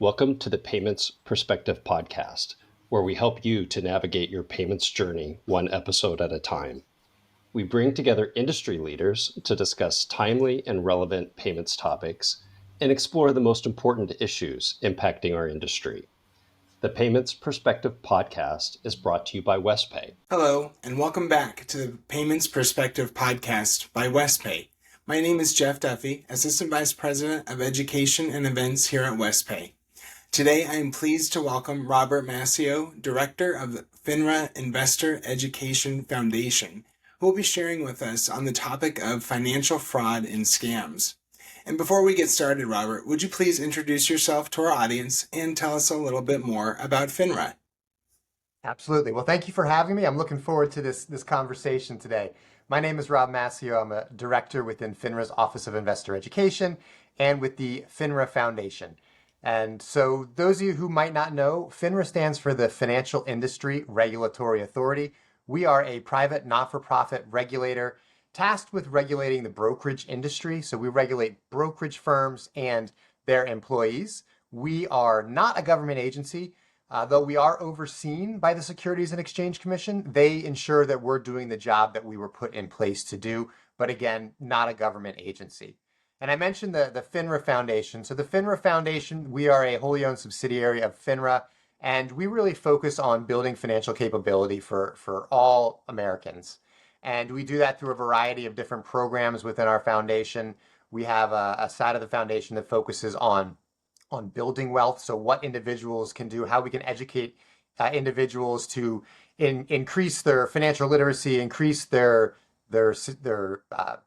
Welcome to the Payments Perspective Podcast, where we help you to navigate your payments journey one episode at a time. We bring together industry leaders to discuss timely and relevant payments topics and explore the most important issues impacting our industry. The Payments Perspective Podcast is brought to you by WestPay. Hello, and welcome back to the Payments Perspective Podcast by WestPay. My name is Jeff Duffy, Assistant Vice President of Education and Events here at WestPay. Today, I am pleased to welcome Robert Mascio, Director of the FINRA Investor Education Foundation, who will be sharing with us on the topic of financial fraud and scams. And before we get started, Robert, would you please introduce yourself to our audience and tell us a little bit more about FINRA? Absolutely. Well, thank you for having me. I'm looking forward to this conversation today. My name is Rob Mascio. I'm a director within FINRA's Office of Investor Education and with the FINRA Foundation. And so those of you who might not know, FINRA stands for the Financial Industry Regulatory Authority. We are a private, not-for-profit regulator tasked with regulating the brokerage industry. So we regulate brokerage firms and their employees. We are not a government agency, though we are overseen by the Securities and Exchange Commission. They ensure that we're doing the job that we were put in place to do, but again, not a government agency. And I mentioned the FINRA Foundation. So the FINRA Foundation, we are a wholly owned subsidiary of FINRA, and we really focus on building financial capability for all Americans. And we do that through a variety of different programs within our foundation. We have a side of the foundation that focuses on building wealth. So what individuals can do, how we can educate individuals to increase their financial literacy, increase their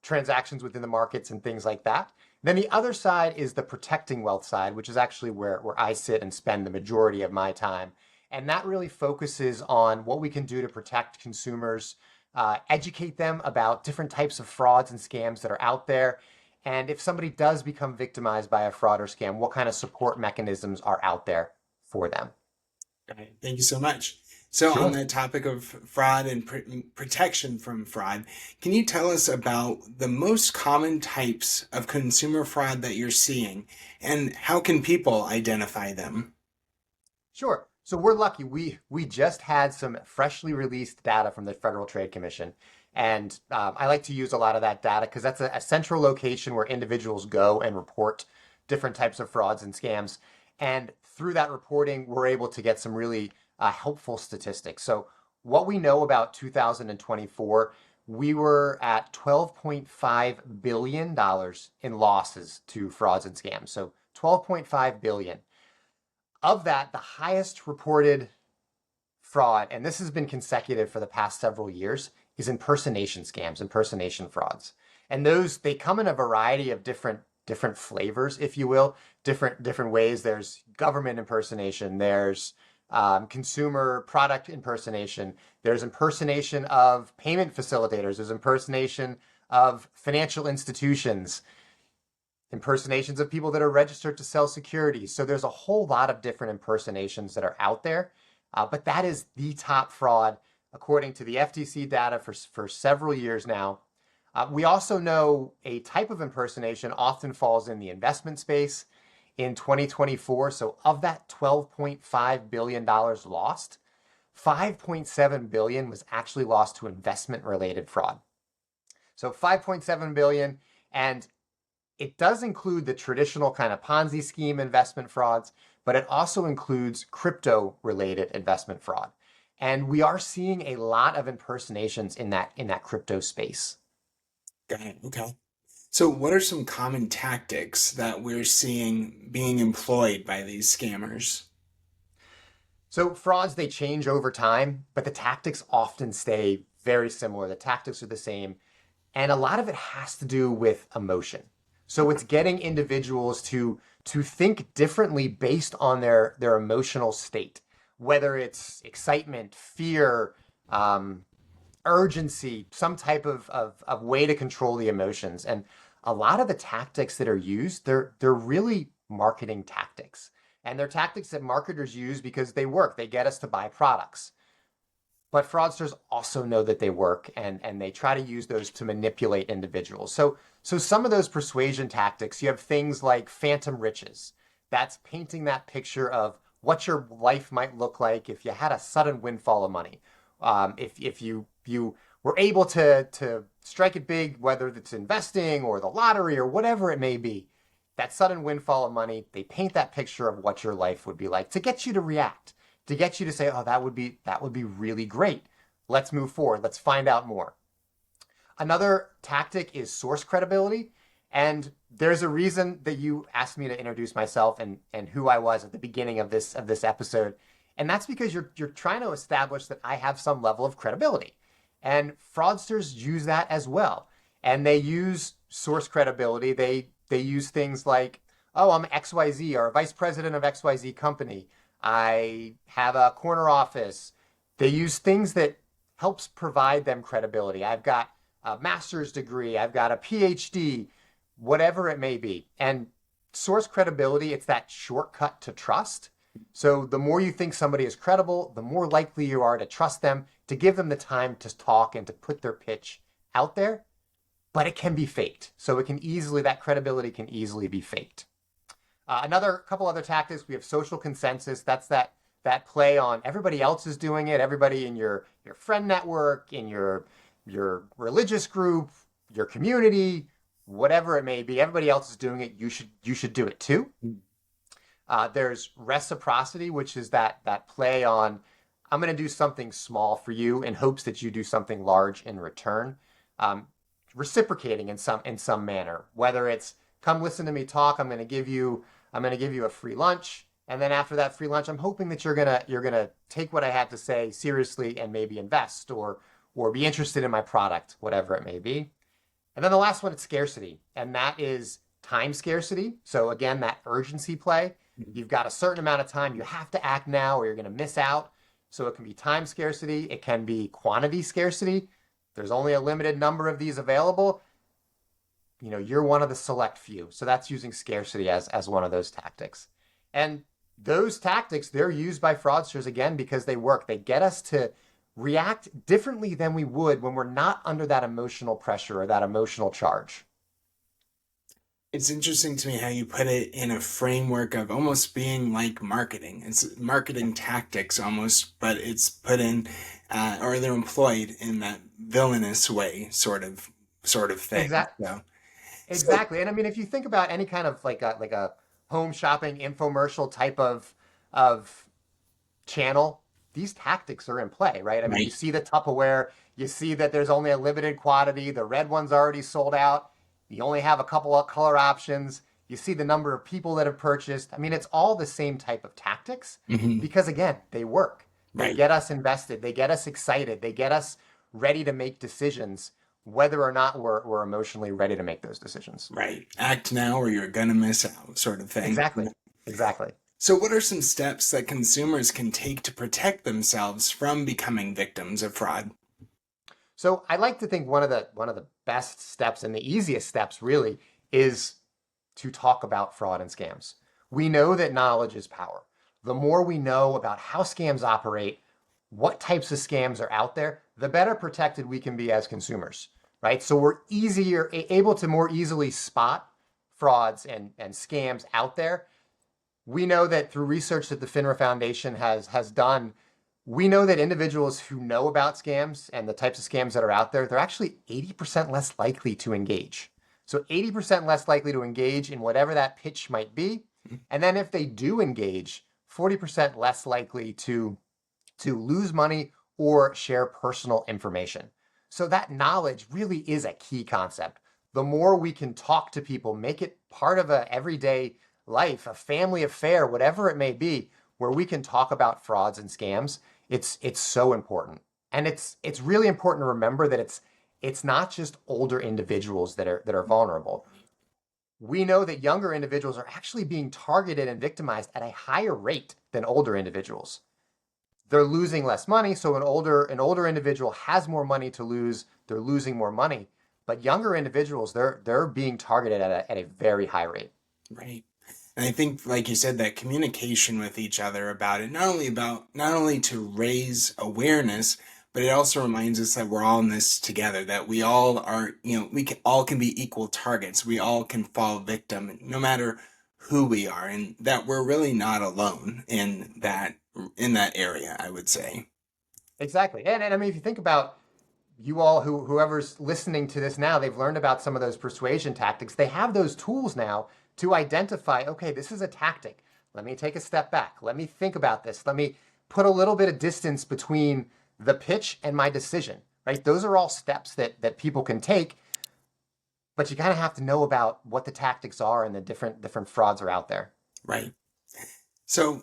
transactions within the markets and things like that. Then the other side is the protecting wealth side, which is actually where I sit and spend the majority of my time. And that really focuses on what we can do to protect consumers, educate them about different types of frauds and scams that are out there. And if somebody does become victimized by a fraud or scam, what kind of support mechanisms are out there for them? All right, thank you so much. So Sure. On the topic of fraud and protection from fraud, can you tell us about the most common types of consumer fraud that you're seeing and how can people identify them? Sure. So we're lucky. We just had some freshly released data from the Federal Trade Commission. And I like to use a lot of that data because that's a central location where individuals go and report different types of frauds and scams. And through that reporting, we're able to get some really helpful statistics. So what we know about 2024, we were at $12.5 billion in losses to frauds and scams. So 12.5 billion. Of that, the highest reported fraud, and this has been consecutive for the past several years, is impersonation scams, impersonation frauds. And those, they come in a variety of different flavors, if you will, different ways. There's government impersonation, there's consumer product impersonation, there's impersonation of payment facilitators, there's impersonation of financial institutions, impersonations of people that are registered to sell securities. So there's a whole lot of different impersonations that are out there, but that is the top fraud according to the FTC data for several years now. We also know a type of impersonation often falls in the investment space in 2024. So of that $12.5 billion lost, $5.7 billion was actually lost to investment-related fraud. So $5.7 billion, and it does include the traditional kind of Ponzi scheme investment frauds, but it also includes crypto-related investment fraud. And we are seeing a lot of impersonations in that crypto space. Got it. Okay. So what are some common tactics that we're seeing being employed by these scammers? So frauds, they change over time, but the tactics often stay very similar. The tactics are the same. And a lot of it has to do with emotion. So it's getting individuals to think differently based on their emotional state, whether it's excitement, fear, urgency, some type of way to control the emotions. And a lot of the tactics that are used, they're really marketing tactics. And they're tactics that marketers use because they work. They get us to buy products. But fraudsters also know that they work, and they try to use those to manipulate individuals. So some of those persuasion tactics, you have things like phantom riches. That's painting that picture of what your life might look like if you had a sudden windfall of money. If you were able to strike it big, whether it's investing or the lottery or whatever it may be, that sudden windfall of money, they paint that picture of what your life would be like to get you to react, to get you to say, oh, that would be really great. Let's move forward. Let's find out more. Another tactic is source credibility. And there's a reason that you asked me to introduce myself and who I was at the beginning of this episode. And that's because you're trying to establish that I have some level of credibility. And fraudsters use that as well. And they use source credibility. They use things like, oh, I'm XYZ or vice president of XYZ company. I have a corner office. They use things that helps provide them credibility. I've got a master's degree. I've got a PhD, whatever it may be. And source credibility, it's that shortcut to trust. So the more you think somebody is credible, the more likely you are to trust them, to give them the time to talk and to put their pitch out there. But it can be faked. So that credibility can easily be faked. Another couple other tactics, we have social consensus. That's that play on everybody else is doing it. Everybody in your friend network, in your religious group, your community, whatever it may be, everybody else is doing it. You should do it too. There's reciprocity, which is that play on, I'm going to do something small for you in hopes that you do something large in return. Reciprocating in some manner, whether it's come listen to me talk, I'm going to give you a free lunch, and then after that free lunch, I'm hoping that you're gonna take what I have to say seriously and maybe invest or be interested in my product, whatever it may be. And then the last one is scarcity, and that is time scarcity. So again, that urgency play. You've got a certain amount of time. You have to act now or you're going to miss out. So it can be time scarcity. It can be quantity scarcity. There's only a limited number of these available. You're one of the select few. So that's using scarcity as one of those tactics. And those tactics, they're used by fraudsters, again, because they work. They get us to react differently than we would when we're not under that emotional pressure or that emotional charge. It's interesting to me how you put it in a framework of almost being like marketing. It's marketing tactics almost, but it's put in, or they're employed in that villainous way, sort of thing. Exactly. So, exactly. And I mean, if you think about any kind of like a home shopping infomercial type of channel, these tactics are in play, right? I mean, you see the Tupperware, you see that there's only a limited quantity, the red one's already sold out. You only have a couple of color options. You see the number of people that have purchased. I mean, it's all the same type of tactics because, again, they work. They get us invested. They get us excited. They get us ready to make decisions, whether or not we're emotionally ready to make those decisions. Right. Act now or you're going to miss out, sort of thing. Exactly. So what are some steps that consumers can take to protect themselves from becoming victims of fraud? So I like to think one of the best steps and the easiest steps really is to talk about fraud and scams. We know that knowledge is power. The more we know about how scams operate, what types of scams are out there, the better protected we can be as consumers, right? So we're able to more easily spot frauds and scams out there. We know that through research that the FINRA Foundation has done, we know that individuals who know about scams and the types of scams that are out there, they're actually 80% less likely to engage. So 80% less likely to engage in whatever that pitch might be. And then if they do engage, 40% less likely to lose money or share personal information. So that knowledge really is a key concept. The more we can talk to people, make it part of a everyday life, a family affair, whatever it may be, where we can talk about frauds and scams, it's so important. And it's really important to remember that it's not just older individuals that are vulnerable. We know that younger individuals are actually being targeted and victimized at a higher rate than older individuals. They're losing less money, so an older individual has more money to lose, they're losing more money. But younger individuals, they're being targeted at a very high rate. Right. And I think, like you said, that communication with each other about it, not only to raise awareness, but it also reminds us that we're all in this together, that we all are, all can be equal targets. We all can fall victim, no matter who we are and that we're really not alone in that area, I would say. Exactly. And I mean, if you think about you all, whoever's listening to this now, they've learned about some of those persuasion tactics. They have those tools now to identify, okay, this is a tactic. Let me take a step back. Let me think about this. Let me put a little bit of distance between the pitch and my decision, right? Those are all steps that people can take, but you kind of have to know about what the tactics are and the different frauds are out there. Right. So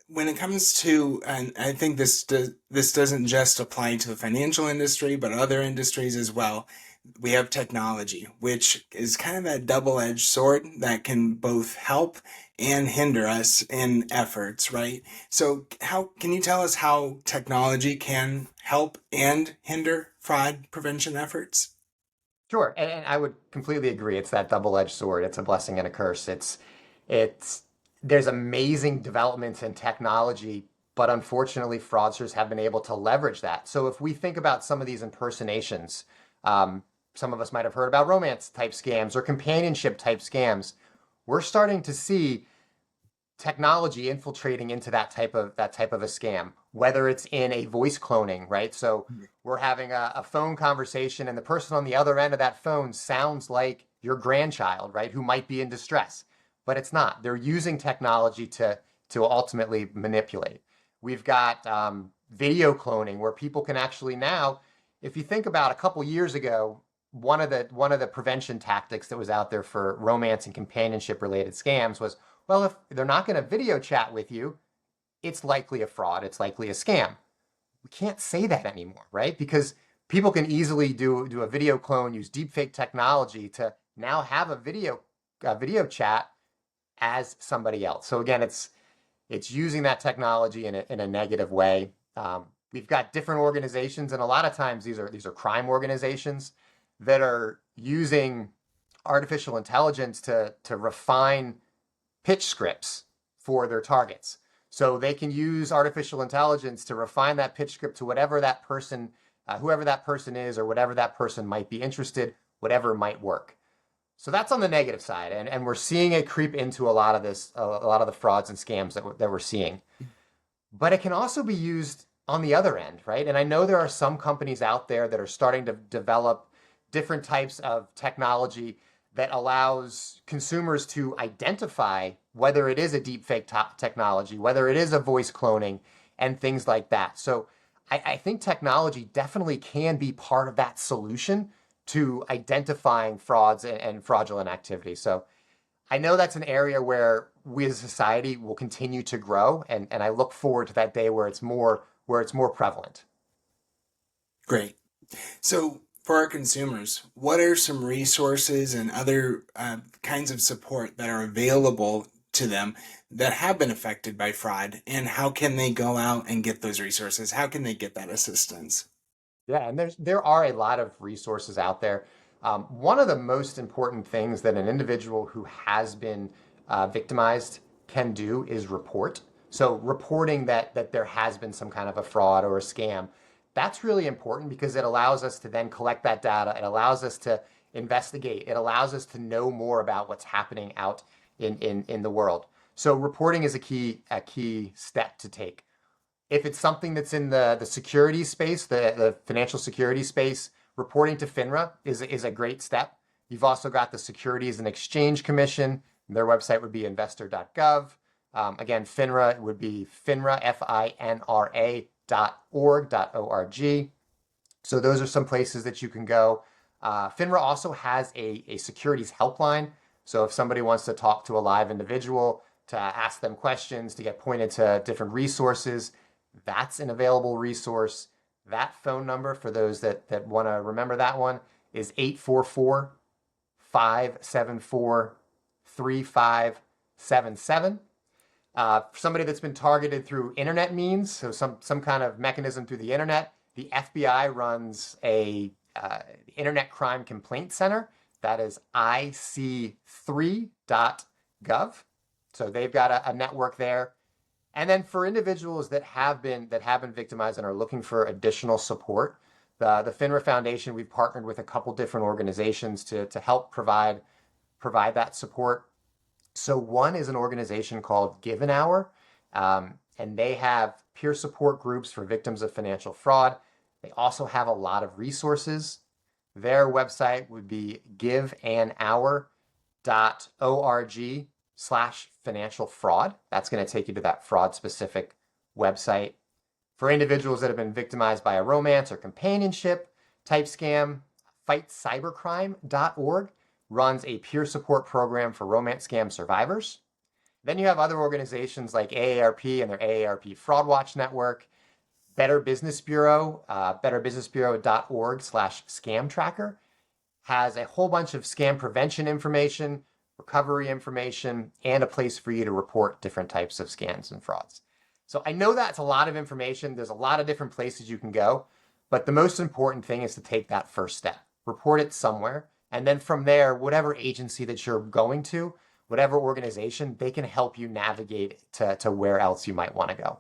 when it comes to, and I think this doesn't just apply to the financial industry, but other industries as well, we have technology, which is kind of that double-edged sword that can both help and hinder us in efforts, right? So how can you tell us how technology can help and hinder fraud prevention efforts? Sure, and I would completely agree. It's that double-edged sword. It's a blessing and a curse. It's there's amazing developments in technology, but unfortunately, fraudsters have been able to leverage that. So if we think about some of these impersonations, some of us might have heard about romance type scams or companionship type scams. We're starting to see technology infiltrating into that type of a scam, whether it's in a voice cloning, right? So we're having a phone conversation and the person on the other end of that phone sounds like your grandchild, right? Who might be in distress, but it's not. They're using technology to ultimately manipulate. We've got video cloning where people can actually now, if you think about a couple years ago, one of the prevention tactics that was out there for romance and companionship related scams was, well, if they're not going to video chat with you, it's likely a fraud. It's likely a scam. We can't say that anymore, right? Because people can easily do a video clone, use deepfake technology to now have a video chat as somebody else. So again, it's using that technology in a negative way. We've got different organizations, and a lot of times these are crime organizations that are using artificial intelligence to refine pitch scripts for their targets. So they can use artificial intelligence to refine that pitch script to whatever that person, whoever that person is, or whatever that person might be interested, whatever might work. So that's on the negative side, and we're seeing it creep into a lot of this, a lot of the frauds and scams that we're seeing. But it can also be used on the other end, right? And I know there are some companies out there that are starting to develop different types of technology that allows consumers to identify whether it is a deepfake technology, whether it is a voice cloning, and things like that. So I think technology definitely can be part of that solution to identifying frauds and fraudulent activity. So I know that's an area where we as a society will continue to grow, and I look forward to that day where it's more prevalent. Great. So for our consumers, what are some resources and other kinds of support that are available to them that have been affected by fraud, and how can they go out and get those resources? How can they get that assistance? Yeah, and there are a lot of resources out there. One of the most important things that an individual who has been victimized can do is report. So reporting that there has been some kind of a fraud or a scam, that's really important because it allows us to then collect that data. It allows us to investigate. It allows us to know more about what's happening out in the world. So reporting is a key step to take. If it's something that's in the security space, the financial security space, reporting to FINRA is a great step. You've also got the Securities and Exchange Commission. Their website would be investor.gov. Again, FINRA would be FINRA, FINRA.org. So those are some places that you can go. FINRA also has a securities helpline. So if somebody wants to talk to a live individual, to ask them questions, to get pointed to different resources, that's an available resource. That phone number, for those that want to remember that one, is 844-574-3577. For somebody that's been targeted through internet means, so some kind of mechanism through the internet, the FBI runs a Internet Crime Complaint Center. That is ic3.gov. So they've got a network there. And then for individuals that have been victimized and are looking for additional support, the FINRA Foundation, we've partnered with a couple different organizations to help provide that support. So one is an organization called Give an Hour, and they have peer support groups for victims of financial fraud. They also have a lot of resources. Their website would be giveanahour.org/financial fraud. That's going to take you to that fraud specific website. For individuals that have been victimized by a romance or companionship type scam, fightcybercrime.org runs a peer support program for romance scam survivors. Then you have other organizations like AARP and their AARP Fraud Watch Network. Better Business Bureau, betterbusinessbureau.org/scam tracker has a whole bunch of scam prevention information, recovery information, and a place for you to report different types of scams and frauds. So I know that's a lot of information. There's a lot of different places you can go, but the most important thing is to take that first step. Report it somewhere, and then from there, whatever agency that you're going to, whatever organization, they can help you navigate to where else you might want to go.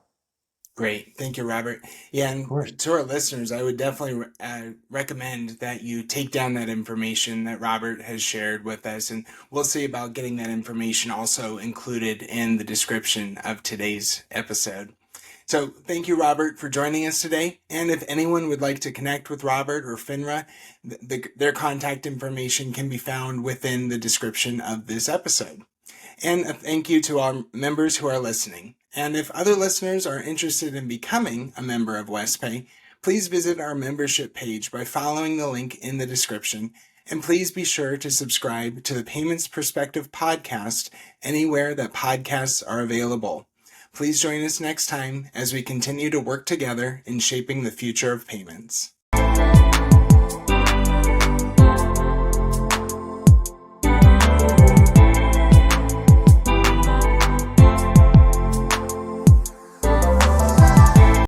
Great. Thank you, Robert. Yeah, and to our listeners, I would definitely recommend that you take down that information that Robert has shared with us, and we'll see about getting that information also included in the description of today's episode. So thank you, Robert, for joining us today. And if anyone would like to connect with Robert or FINRA, their contact information can be found within the description of this episode. And a thank you to our members who are listening. And if other listeners are interested in becoming a member of WestPay, please visit our membership page by following the link in the description. And please be sure to subscribe to the Payments Perspective podcast anywhere that podcasts are available. Please join us next time as we continue to work together in shaping the future of payments.